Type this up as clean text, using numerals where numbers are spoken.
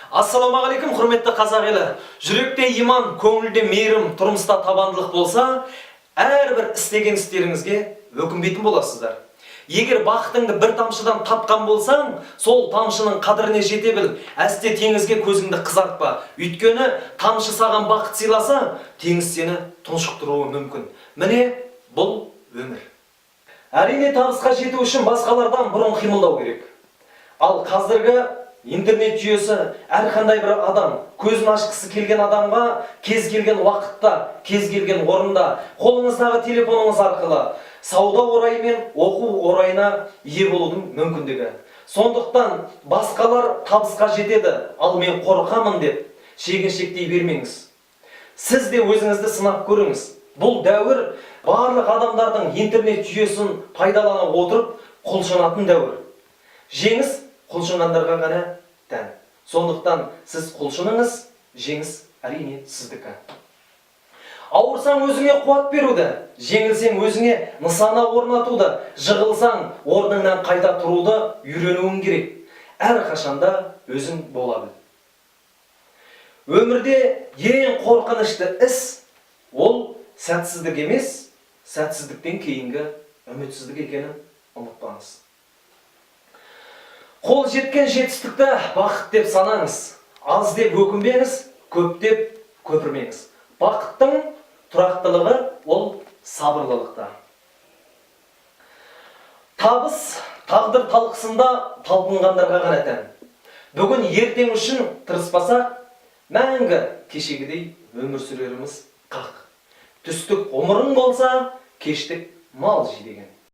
Ассаламағалейкум, құрметті қазақ елі. Жүректе иман, көңілде мейірім, тұрмыста табандылық болса, әрбір істеген істеріңізге өкінбейтін боласыздар. Егер бақытыңды бір тамшыдан тапқан болсаң, сол тамшының қадіріне жете біл. Әсте теңізге көзіңді қызартпа. Өйткені тамшы саған бақыт сыйласа, теңіз сені тұншықтыруы мүмкін. Міне бұл өмір. Әрине табысқа жету үшін басқалардан бұрын қимылдау керек. Ал қазіргі интернет жүйесі әрқандай бір адам көзін ашқысы келген адамға кез келген уақытта, кез келген орында, қолыңыздағы телефоныңыз арқылы сауда орайы мен оқу орайына ие болудың мүмкіндігі. Сондықтан басқалар табысқа жетеді, ал мен қорқамын деп шегіншектей бермеңіз. Сіз де өзіңізді сынап көріңіз. Бұл дәуір барлық адамдардың интернет жүйесін пайдалана отырып құлшынатын дәуір. Жеңіс құлшынғандарға ғана тән. Сондықтан сіз құлшыныңыз, жеңіс әрине сіздікі. Ауырсаң өзіңе қуат беруді, жеңілсең өзіңе нысана орнатуды, жығылсаң орныңнан қайта тұруды үйренуің керек. Әрқашанда өзің бола біл. Өмірде ең қорқынышты іс ол сәтсіздік емес, сәтсіздіктен кейінгі үмітсіздік екенін ұмытпаңыз. Қол жеткен жетістікті бақыт деп санаңыз. Аз деп өкінбеңіз, көп деп көпірмеңіз. Бақыттың тұрақтылығы ол сабырлылықта. Табыс тағдыр талқысында талпынғандарға ғана тән. Бүгін ертең үшін тырыспасақ, мәңгі кешегідей өмір сүреріміз қақ. Түстік ғұмырың болса, кештік мал жей деген.